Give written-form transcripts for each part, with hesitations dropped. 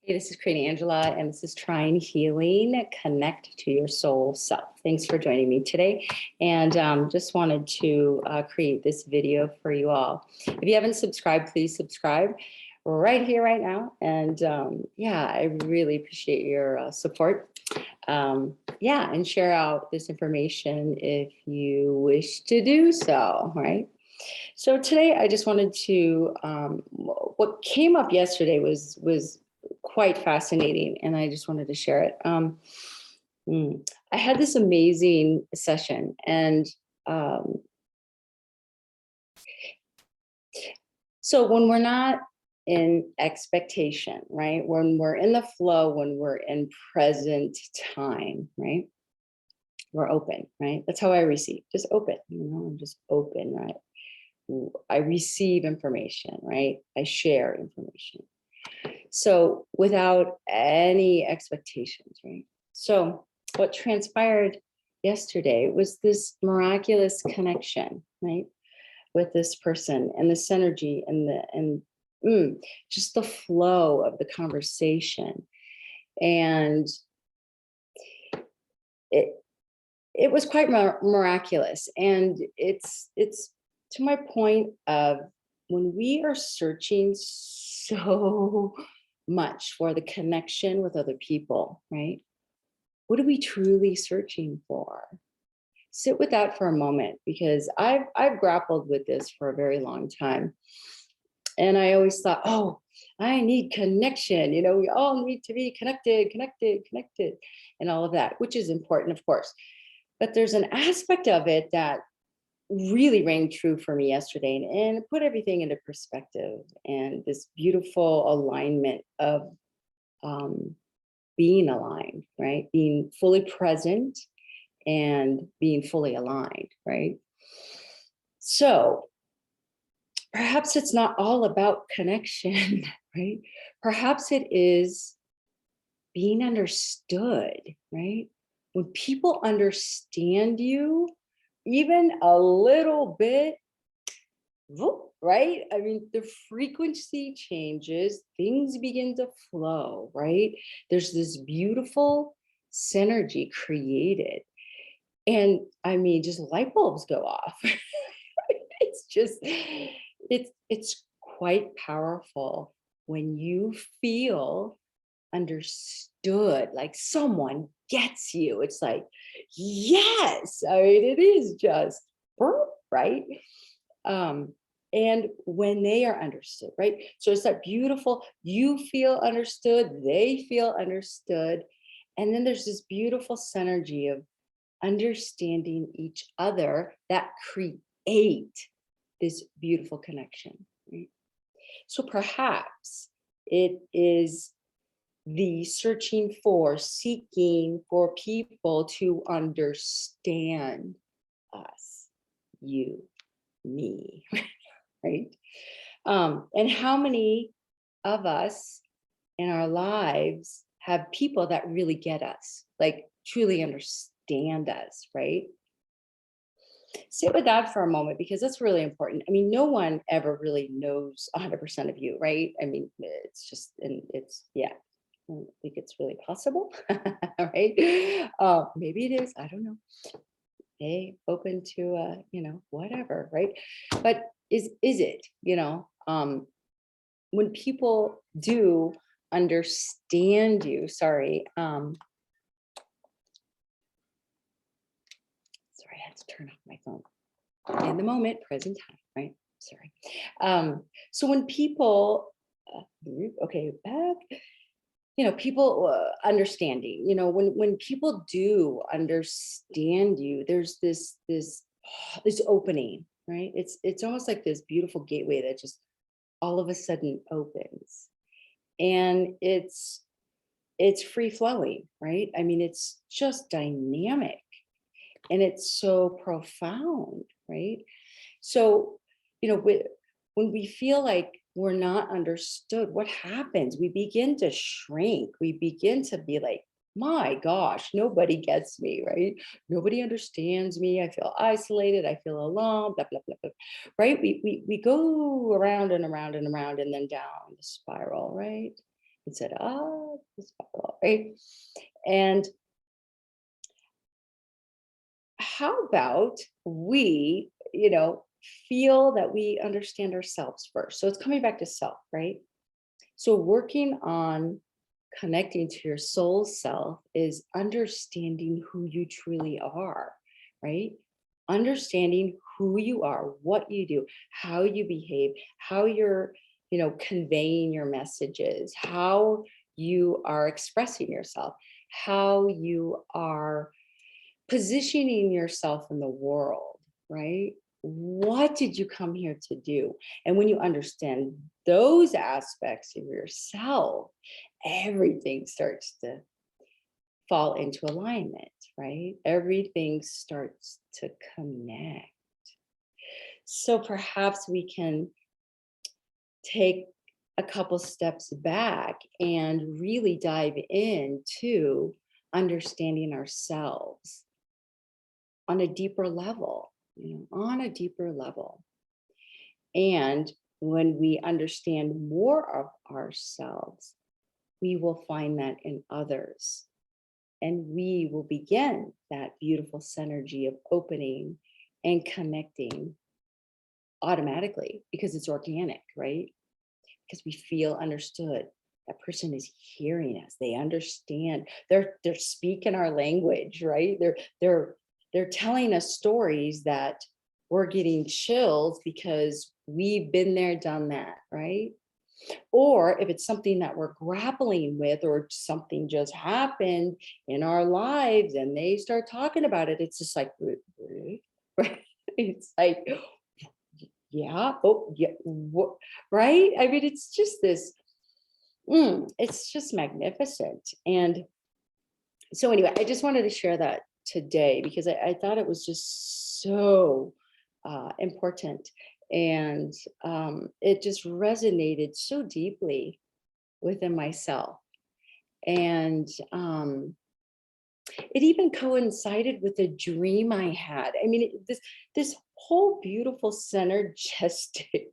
Hey, this is Corina Angela, and this is Trine Healing, Connect to Your Soul Self. Thanks for joining me today. And just wanted to create this video for you all. If you haven't subscribed, please subscribe right here, right now. And yeah, I really appreciate your support. Yeah, and share out this information if you wish to do so, right? So today I just wanted to, what came up yesterday was quite fascinating, and I just wanted to share it. I had this amazing session, and so when we're not in expectation, right? When we're in the flow, when we're in present time, right? We're open, right? That's how I receive, just open, I'm just open, right? I receive information, right? I share information. So without any expectations, right? So what transpired yesterday was this miraculous connection, right? With this person and the synergy and just the flow of the conversation. And it was quite miraculous. And it's to my point of when we are searching so much for the connection with other people, right? What are we truly searching for? Sit with that for a moment, because I've grappled with this for a very long time. And I always thought, oh, I need connection. We all need to be connected, and all of that, which is important, of course. But there's an aspect of it that really rang true for me yesterday, and put everything into perspective, and this beautiful alignment of being aligned, right? Being fully present and being fully aligned, right? So perhaps it's not all about connection, right? Perhaps it is being understood, right? When people understand you, even a little bit, right? I mean, the frequency changes, things begin to flow, right? There's this beautiful synergy created. And I mean, just light bulbs go off. It's just, it's quite powerful when you feel understood, like someone gets you. It's like, yes, I mean, it is just, right? And when they are understood, right? So it's that beautiful, you feel understood, they feel understood. And then there's this beautiful synergy of understanding each other that create this beautiful connection, right? So perhaps it is the seeking for people to understand us, you, me, right? And how many of us in our lives have people that really get us, like truly understand us, right? Sit with that for a moment, because that's really important. I mean, no one ever really knows 100% of you, right? I mean, it's just, and it's, yeah, I don't think it's really possible, right? Maybe it is, I don't know. Hey, open to, whatever, right? But is it, when people do understand you, sorry, I had to turn off my phone. In the moment, present time, right? Sorry. So when people, okay, back, people understanding, when people do understand you, there's this opening, right? It's almost like this beautiful gateway that just all of a sudden opens, and it's free flowing, right? I mean, it's just dynamic. And it's so profound, right? So, when we feel like we're not understood, what happens? We begin to shrink. We begin to be like, my gosh, nobody gets me, right? Nobody understands me. I feel isolated. I feel alone, blah, blah, blah, blah, right? We go around and around and around, and then down the spiral, right? and said, oh, this blah, right? And how about we, feel that we understand ourselves first? So it's coming back to self, right? So working on connecting to your soul self is understanding who you truly are, right? Understanding who you are, what you do, how you behave, how you're, conveying your messages, how you are expressing yourself, how you are positioning yourself in the world, right? What did you come here to do? And when you understand those aspects of yourself, everything starts to fall into alignment, right? Everything starts to connect. So perhaps we can take a couple steps back and really dive into understanding ourselves on a deeper level, on a deeper level. And when we understand more of ourselves, we will find that in others. And we will begin that beautiful synergy of opening and connecting automatically because it's organic, right? Because we feel understood. That person is hearing us. They understand. They're speaking our language, right? They're telling us stories that we're getting chills because we've been there, done that, right? Or if it's something that we're grappling with or something just happened in our lives and they start talking about it, it's just like, right? It's like, yeah, oh, yeah, right? I mean, it's just this, it's just magnificent. And so anyway, I just wanted to share that today because I thought it was just so important. And it just resonated so deeply within myself. And it even coincided with a dream I had. I mean, this whole beautiful synergistic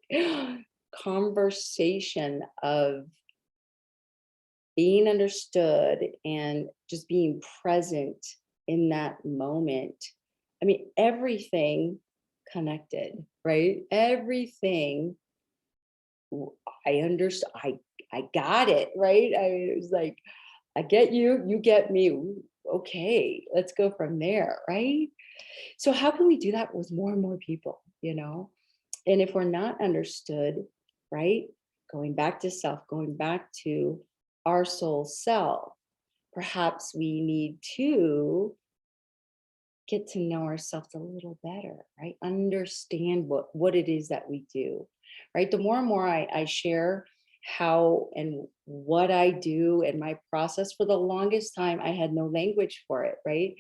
conversation of being understood and just being present in that moment. I mean, everything connected, right? Everything I understood. I got it, right? It was like, I get you, you get me. Ooh, okay, let's go from there, right? So how can we do that with more and more people, And if we're not understood, right? Going back to self, going back to our soul self, perhaps we need to get to know ourselves a little better, right? Understand what it is that we do, right? The more and more I share how and what I do and my process, for the longest time, I had no language for it, right?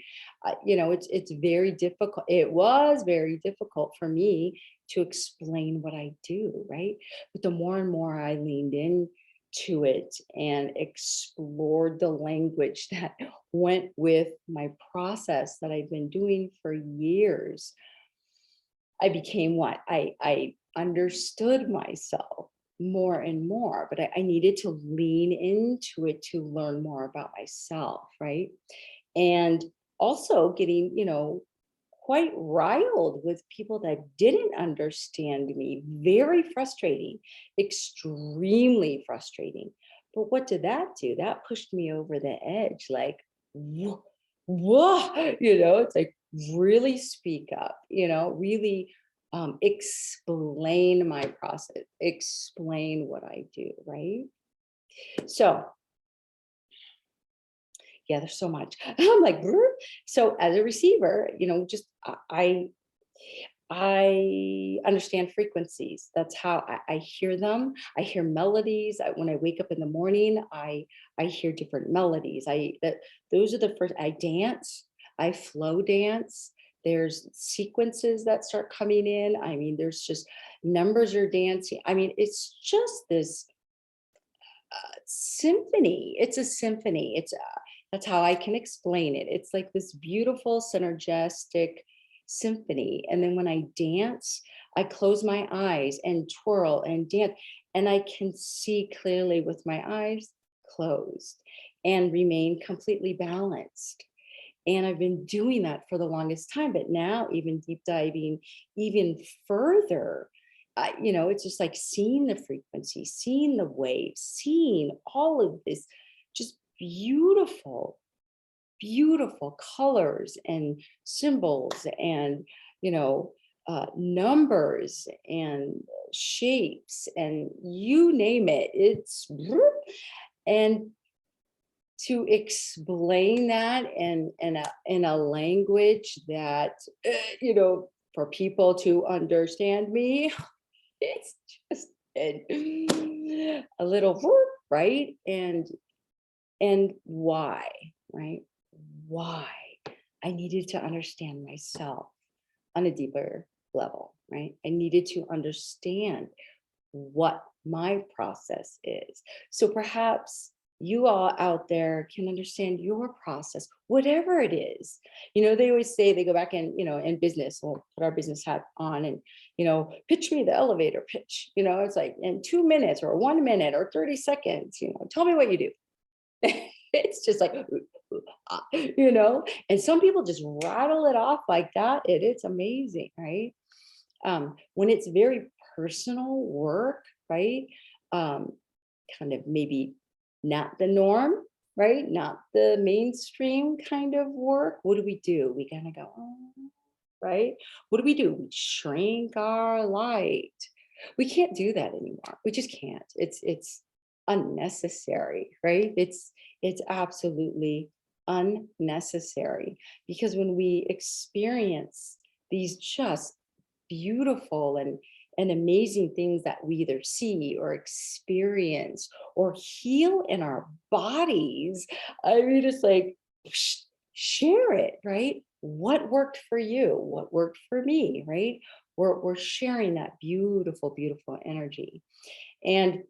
It's very difficult. It was very difficult for me to explain what I do, right? But the more and more I leaned in to it and explored the language that went with my process that I've been doing for years, I became what? I understood myself more and more, but I needed to lean into it to learn more about myself, right? And also getting, quite riled with people that didn't understand me. Very frustrating, extremely frustrating. But what did that do? That pushed me over the edge, like, whoa, it's like, really speak up, really explain my process, explain what I do, right? So yeah, there's so much. I'm like, "Brr." So as a receiver, just I understand frequencies. That's how I hear them. I hear melodies. When I wake up in the morning, I hear different melodies. Those are the first. I dance. I flow dance. There's sequences that start coming in. I mean, there's just numbers are dancing. I mean, it's just this symphony. It's a symphony. That's how I can explain it. It's like this beautiful synergistic symphony. And then when I dance, I close my eyes and twirl and dance, and I can see clearly with my eyes closed and remain completely balanced. And I've been doing that for the longest time, but now even deep diving even further, it's just like seeing the frequency, seeing the waves, seeing all of this just beautiful, beautiful colors and symbols and, numbers and shapes and you name it. And to explain that in a language that, for people to understand me, it's just a little, right? And why, right? Why I needed to understand myself on a deeper level, right? I needed to understand what my process is. So perhaps you all out there can understand your process, whatever it is. They always say, they go back and, in business, we'll put our business hat on and, pitch me the elevator pitch. It's like in 2 minutes or 1 minute or 30 seconds, tell me what you do. It's just like, and some people just rattle it off like that. It's amazing, right? When it's very personal work, right? Kind of maybe not the norm, right? Not the mainstream kind of work. What do? We kind of go, right? What do? We shrink our light. We can't do that anymore. We just can't. It's unnecessary, right? It's absolutely unnecessary, because when we experience these just beautiful and amazing things that we either see or experience or heal in our bodies, I mean, it's like, share it, right? What worked for you? What worked for me, right? We're sharing that beautiful, beautiful energy. And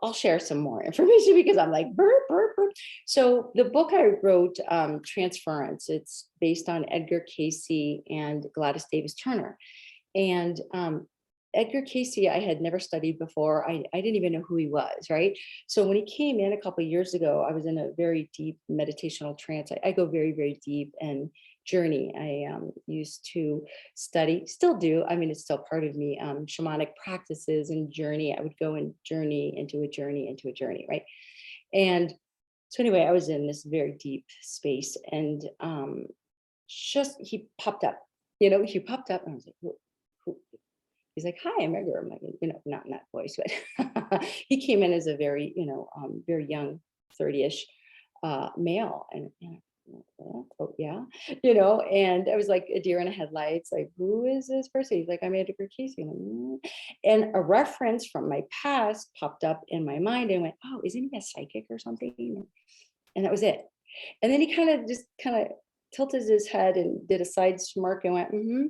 I'll share some more information because I'm like, burp, burp, burp. So the book I wrote, Transference, it's based on Edgar Cayce and Gladys Davis Turner. And Edgar Cayce, I had never studied before. I didn't even know who he was, right? So when he came in a couple of years ago, I was in a very deep meditational trance. I go very, very deep and journey. I used to study, still do. I mean, it's still part of me, shamanic practices and journey. I would go and journey into a journey into a journey, right? And so anyway, I was in this very deep space, and just he popped up, he popped up, and I was like, who? He's like, hi, I'm Edgar. I'm like, not in that voice, but he came in as a very, very young, 30-ish male. And oh, yeah, and I was like a deer in the headlights, like, who is this person? He's like, I'm Edgar Cayce. And a reference from my past popped up in my mind and went, oh, isn't he a psychic or something? And that was it. And then he kind of tilted his head and did a side smirk and went, mm-hmm.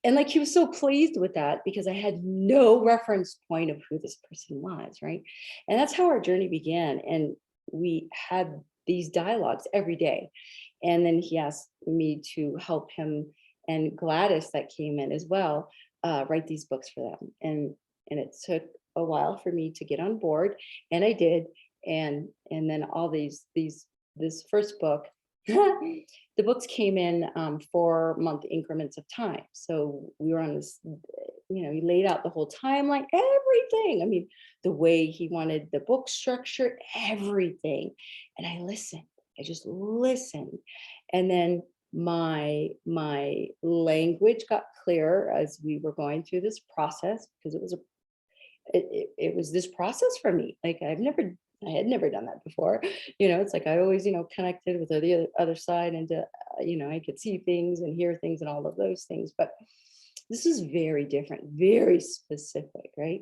And like, he was so pleased with that because I had no reference point of who this person was, right? And that's how our journey began. And we had these dialogues every day. And then he asked me to help him and Gladys, that came in as well, write these books for them. And it took a while for me to get on board, and I did. And then all this first book, the books came in 4-month increments of time. So we were on this, he laid out the whole timeline, everything. I mean, the way he wanted the book structured, everything. And I listened. I just listened. And then my language got clearer as we were going through this process, because it was this process for me. Like, I had never done that before. It's like I always, connected with the other side, and I could see things and hear things and all of those things. But this is very different, very specific, right?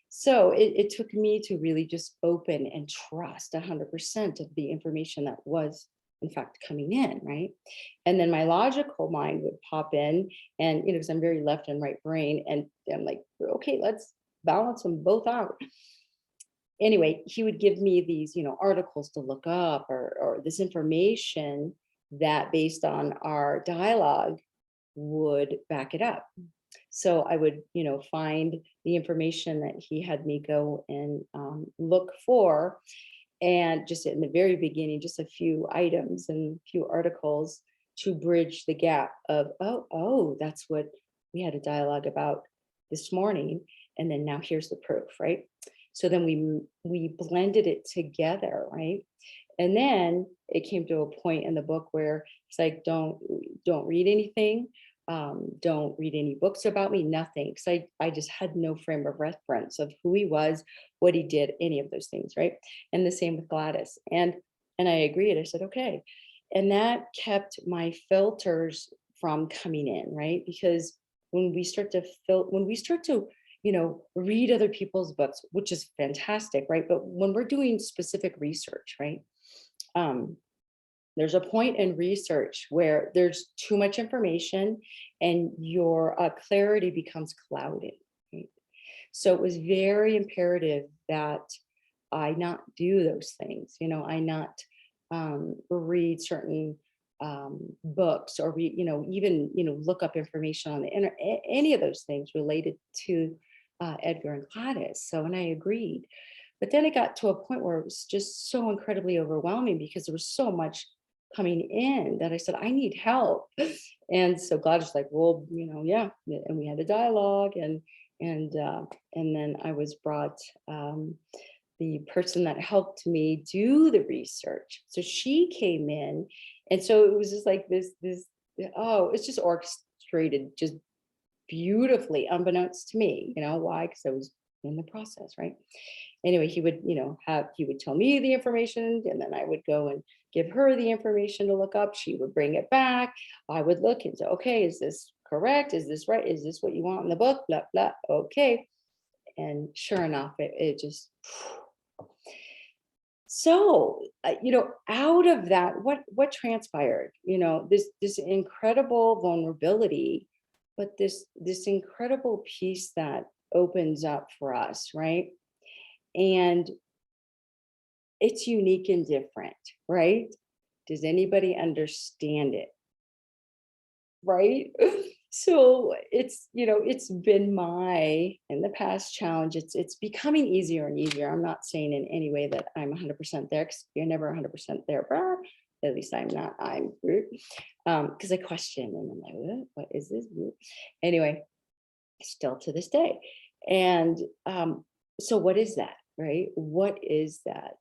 So it took me to really just open and trust 100% of the information that was in fact coming in, right? And then my logical mind would pop in, and because I'm very left and right brain, and I'm like, okay, let's balance them both out. Anyway, he would give me these, articles to look up, or this information that, based on our dialogue, would back it up. So I would, find the information that he had me go and look for. And just in the very beginning, just a few items and a few articles to bridge the gap of, oh, that's what we had a dialogue about this morning. And then now here's the proof, right? So then we blended it together, right? And then it came to a point in the book where it's like, don't read anything. Don't read any books about me, nothing. Because I just had no frame of reference of who he was, what he did, any of those things, right? And the same with Gladys. And I agreed. I said, okay. And that kept my filters from coming in, right? Because when we start to read other people's books, which is fantastic, right? But when we're doing specific research, right? There's a point in research where there's too much information and your clarity becomes clouded. Right? So it was very imperative that I not do those things. I not read certain books or even look up information on the internet, any of those things related to Edgar and Gladys. So, and I agreed. But then it got to a point where it was just so incredibly overwhelming because there was so much coming in that I said, I need help. And so Gladys was like, well, yeah. And we had a dialogue and then I was brought the person that helped me do the research. So she came in. And so it was just like this, it's just orchestrated just beautifully, unbeknownst to me. Why? Because I was in the process, right? Anyway, he would, he would tell me the information and then I would go and give her the information to look up. She would bring it back. I would look into, okay, is this correct? Is this right? Is this what you want in the book? Blah, blah. Okay. And sure enough, it just, so, out of that, what transpired, this incredible vulnerability, but this incredible piece that opens up for us, right? And it's unique and different, right? Does anybody understand it? Right? So it's, it's been in the past challenge, it's becoming easier and easier. I'm not saying in any way that I'm 100% there, because you're never 100% there, but at least I'm not, because I question and I'm like, what is this? Anyway, still to this day. And so what is that, right? What is that?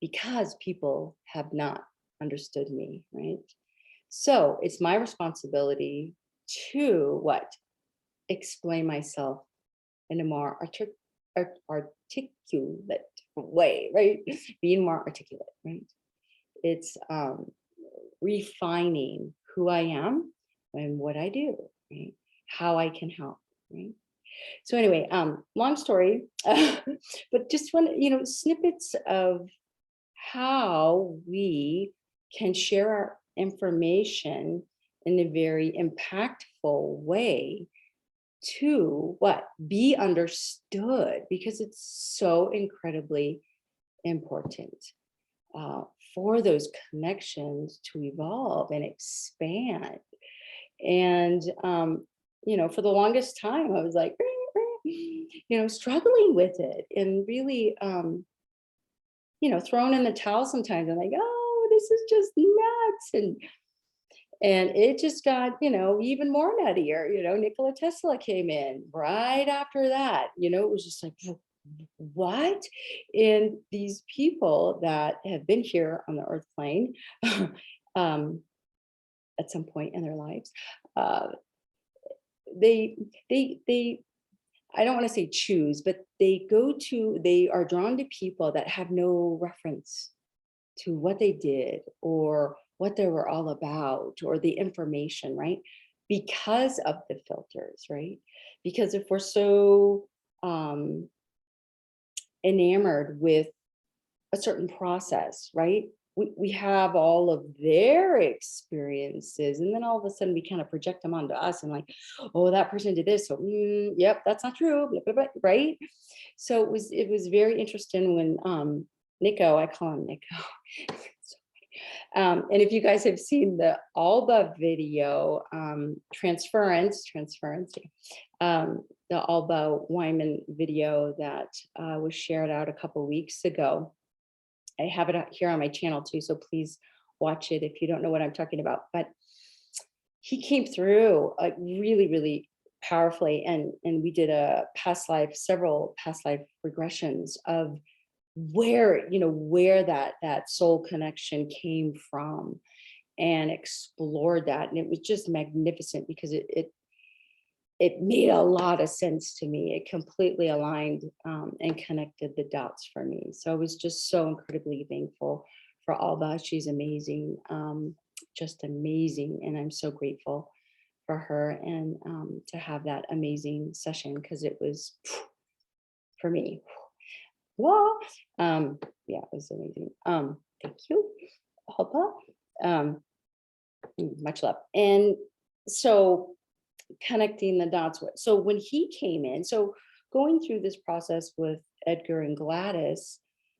Because people have not understood me, right? So it's my responsibility to explain myself in a more articulate way, right? Being more articulate, right? It's refining who I am and what I do, right? How I can help, right? So anyway, long story, but just one, snippets of how we can share our information in a very impactful way to be understood, because it's so incredibly important for those connections to evolve and expand. And for the longest time I was like struggling with it and really thrown in the towel sometimes. I'm like, oh, this is just nuts. And it just got, even more nuttier. Nikola Tesla came in right after that. It was just like, what? And these people that have been here on the earth plane at some point in their lives, they I don't want to say choose, but they are drawn to people that have no reference to what they did or what they were all about or the information, right? Because of the filters, right? Because if we're so enamored with a certain process, right? We have all of their experiences, and then all of a sudden we kind of project them onto us and like, oh, that person did this, so yep, that's not true, blah, blah, blah, right? So it was very interesting when Nico, I call him Nico, And if you guys have seen the Alba video, Transference, the Alba Weinman video that was shared out a couple weeks ago. I have it here on my channel too, so please watch it if you don't know what I'm talking about. But he came through really, really powerfully, and we did several past life regressions of where that soul connection came from, and explored that, and it was just magnificent because it made a lot of sense to me. It completely aligned and connected the dots for me. So I was just so incredibly thankful for Alba. She's amazing, just amazing, and I'm so grateful for her and to have that amazing session, because it was for me. Whoa. Yeah, it was amazing. Thank you, Alba. Much love. And so connecting the dots. So when he came in, so going through this process with Edgar and Gladys,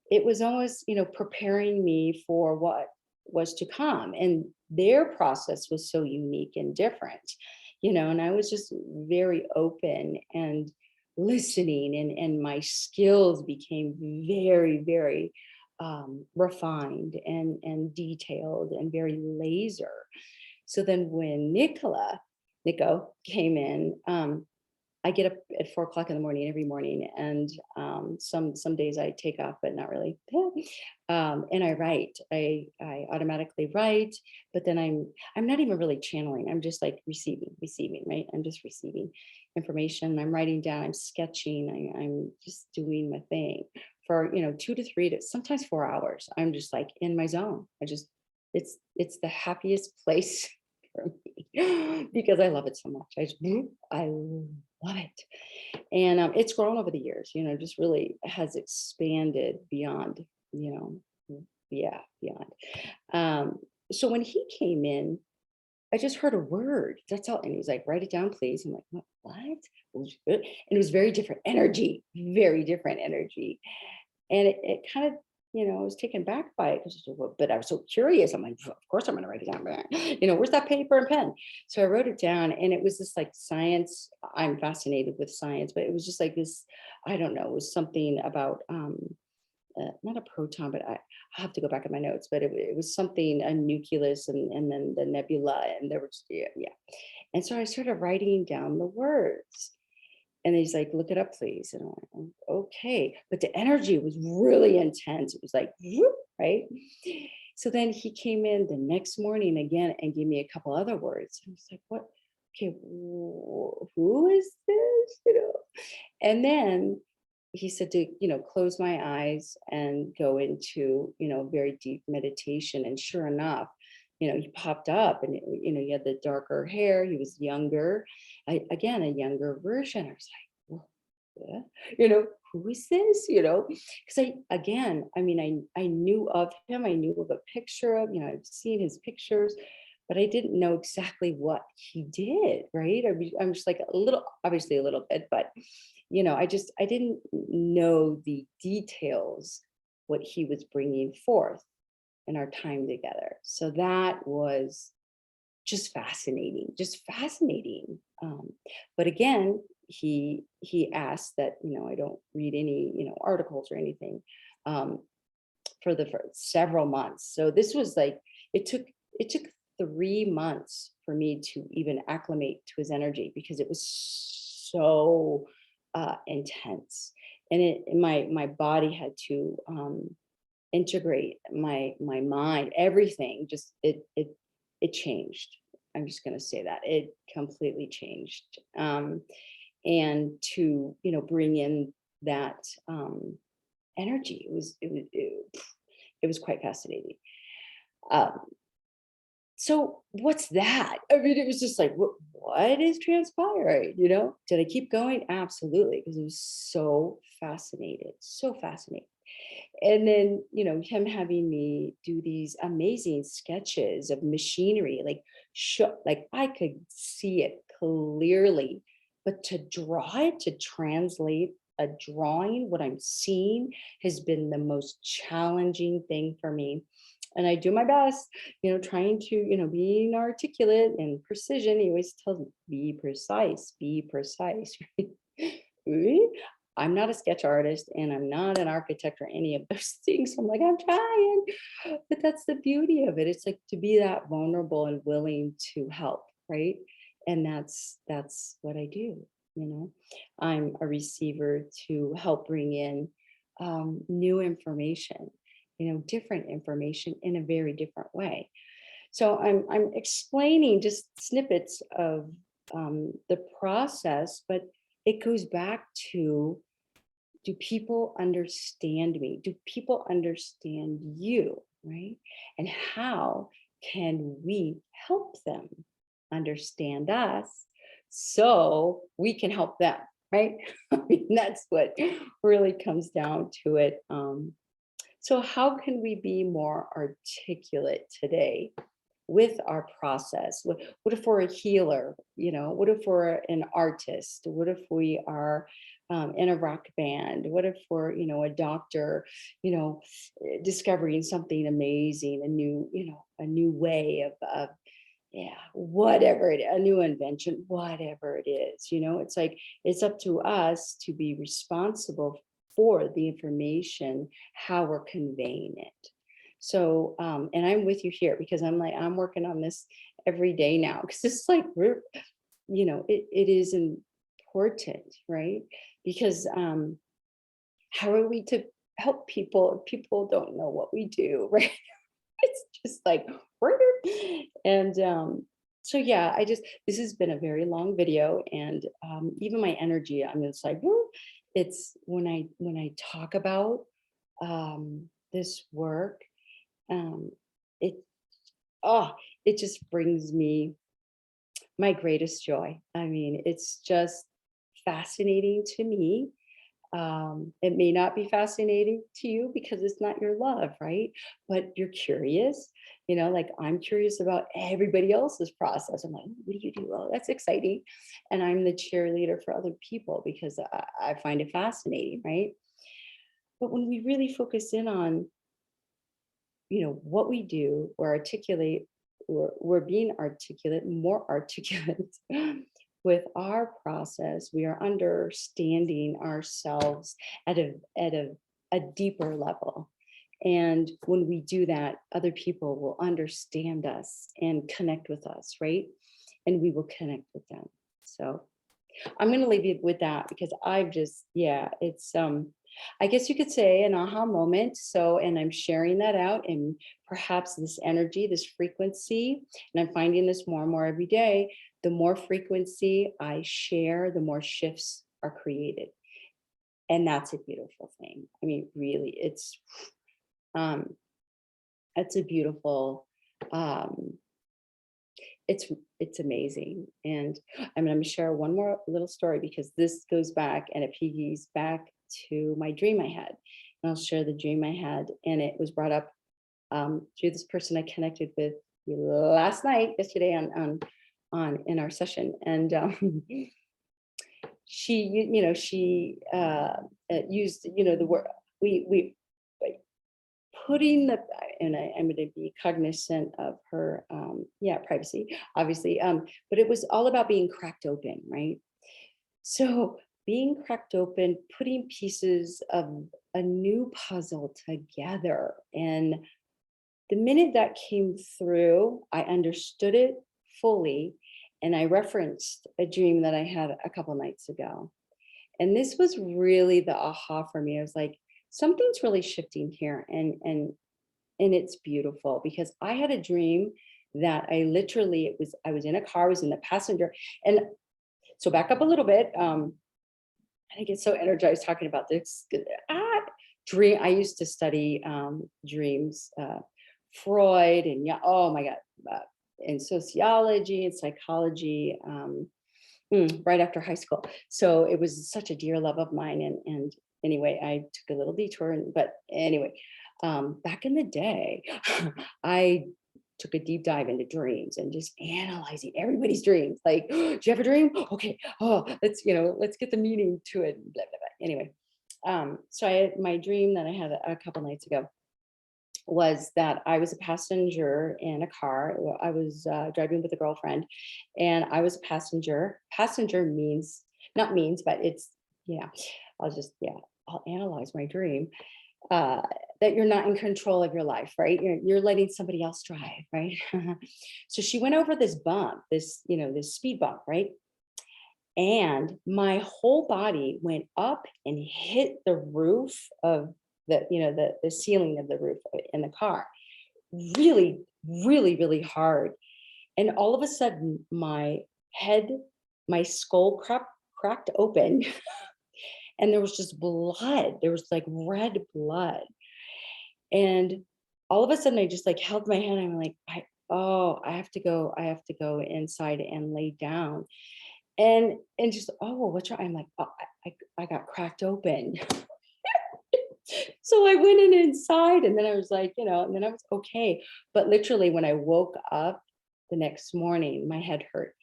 it was almost, preparing me for what was to come. And their process was so unique and different, and I was just very open and listening, and my skills became very, very refined and detailed and very laser. So then when Nico came in, I get up at 4 o'clock in the morning every morning, and some days I take off, but not really. And I write. I automatically write, but then I'm not even really channeling. I'm just like receiving, right? I'm just receiving information. I'm writing down. I'm sketching. I'm just doing my thing for 2 to 3 to sometimes 4 hours. I'm just like in my zone. It's the happiest place for me because I love it so much. I love it. And it's grown over the years, just really has expanded beyond, beyond. So when he came in, I just heard a word. That's all. And he's like, write it down, please. I'm like, what? It was good. And it was very different energy. And it kind of, I was taken back by it, but I was so curious. I'm like, of course I'm going to write it down. Where's that paper and pen? So I wrote it down, and it was just like science. I'm fascinated with science, but it was just like this, I don't know, it was something about, not a proton, but I have to go back in my notes, but it was something, a nucleus, and then the nebula, and there was, yeah. And so I started writing down the words. And he's like, look it up, please. And I'm like, okay. But the energy was really intense. It was like, whoop, right? So then he came in the next morning again and gave me a couple other words. I was like, what? Okay, who is this? And then he said to, close my eyes and go into, very deep meditation. And sure enough, he popped up, and, he had the darker hair. He was younger. Again, a younger version. I was like, well, yeah. Who is this? Because I knew of him. I knew of a picture of, I've seen his pictures, but I didn't know exactly what he did. Right. I'm just like obviously a little bit, but, I didn't know the details, what he was bringing forth in our time together. So that was just fascinating. But again, he asked that, I don't read any, articles or anything for several months. So this was like, it took 3 months for me to even acclimate to his energy, because it was so intense. And my body had to integrate my mind, everything, just it changed. I'm just going to say that it completely changed. And to bring in that energy, it was quite fascinating. So what's that? I mean, it was just like, what is transpiring? Did I keep going? Absolutely, because it was so fascinating. And then, him having me do these amazing sketches of machinery, like I could see it clearly, but to draw it, to translate a drawing, what I'm seeing has been the most challenging thing for me. And I do my best, trying to, being articulate and precision. He always tells me, be precise, be precise. I'm not a sketch artist and I'm not an architect or any of those things. I'm like, I'm trying, but that's the beauty of it. It's like to be that vulnerable and willing to help, right? And that's what I do. I'm a receiver to help bring in new information, different information in a very different way. So I'm explaining just snippets of the process, but it goes back to, do people understand me? Do people understand you, right? And how can we help them understand us so we can help them, right? I mean, that's what really comes down to it. So how can we be more articulate today with our process? What if we're a healer? What if we're an artist? What if we are in a rock band? What if we're, a doctor, discovering something amazing, a new way of yeah, whatever a new invention, whatever it is, it's like, it's up to us to be responsible for the information, how we're conveying it. So, and I'm with you here because I'm working on this every day now, because it's like, it is important, right? Because how are we to help people if people don't know what we do, right? It's just like, and so yeah, this has been a very long video, and even my energy, I'm just like, woo. It's when I talk about this work, it it just brings me my greatest joy. I mean, it's just fascinating to me. It may not be fascinating to you because it's not your love, right? But you're curious, like I'm curious about everybody else's process. I'm like, what do you do? Oh, that's exciting. And I'm the cheerleader for other people because I find it fascinating, right? But when we really focus in on, what we do, we're being articulate, more articulate with our process. We are understanding ourselves at a deeper level. And when we do that, other people will understand us and connect with us, right? And we will connect with them. So I'm going to leave you with that because it's I guess you could say an aha moment. So, and I'm sharing that out, and perhaps this energy, this frequency, and I'm finding this more and more every day. The more frequency I share, the more shifts are created. And that's a beautiful thing. I mean, really, it's a beautiful, it's amazing. And I'm going to share one more little story because this goes back and it piggies back to my dream I had. And I'll share the dream I had, and it was brought up through this person I connected with yesterday on in our session. And she used the word we putting the, and I'm going to be cognizant of her privacy, obviously, but it was all about being cracked open, right? So being cracked open, putting pieces of a new puzzle together. And the minute that came through, I understood it fully. And I referenced a dream that I had a couple nights ago. And this was really the aha for me. I was like, something's really shifting here. And it's beautiful because I had a dream that I was in a car, I was in the passenger. And so back up a little bit. I get so energized talking about this dream. I used to study dreams, Freud, and oh my God, in sociology and psychology, right after high school. So it was such a dear love of mine. And anyway, I took a little detour, but anyway, back in the day, I took a deep dive into dreams and just analyzing everybody's dreams. Like, do you have a dream? Okay. Oh, let's get the meaning to it. Blah, blah, blah. Anyway, so I had my dream that I had a couple nights ago. was that I was a passenger in a car. I was driving with a girlfriend, and I was a passenger. Passenger means, not means, but it's, yeah, I'll analyze my dream. That you're not in control of your life, right? You're letting somebody else drive, right? So she went over this bump, this speed bump, right? And my whole body went up and hit the roof of the ceiling of the roof in the car, really, really, really hard. And all of a sudden, my skull cracked open, and there was just blood. There was like red blood. And all of a sudden I just like held my head. I'm like, I have to go inside and lay down. And just, oh, what's wrong? I'm like, oh, I got cracked open. So I went inside, and then I was like, and then I was okay. But literally when I woke up the next morning, my head hurt.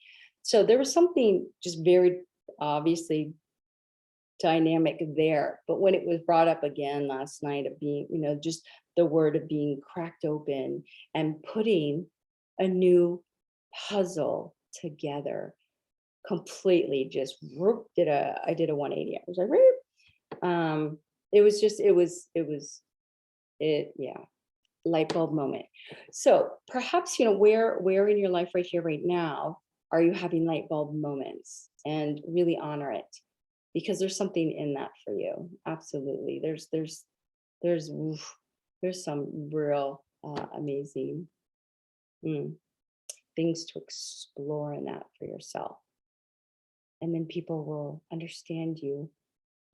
So there was something just very obviously dynamic there. But when it was brought up again last night of being, just the word of being cracked open and putting a new puzzle together, completely just I did a 180. I was like, yeah, light bulb moment. So perhaps, where in your life right here, right now, are you having light bulb moments? And really honor it, because there's something in that for you. Absolutely. There's some real amazing things to explore in that for yourself. And then people will understand you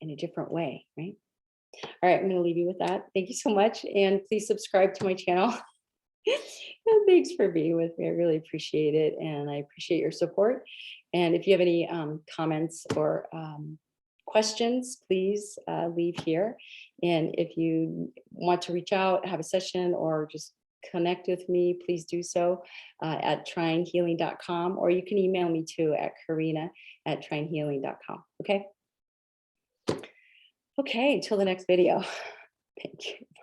in a different way, right? All right, I'm going to leave you with that. Thank you so much. And please subscribe to my channel. And thanks for being with me. I really appreciate it. And I appreciate your support. And if you have any comments or questions, please leave here. And if you want to reach out, have a session, or just connect with me, please do so at trinehealing.com, or you can email me too at Corina@trinehealing.com. Okay. Okay, until the next video. Thank you.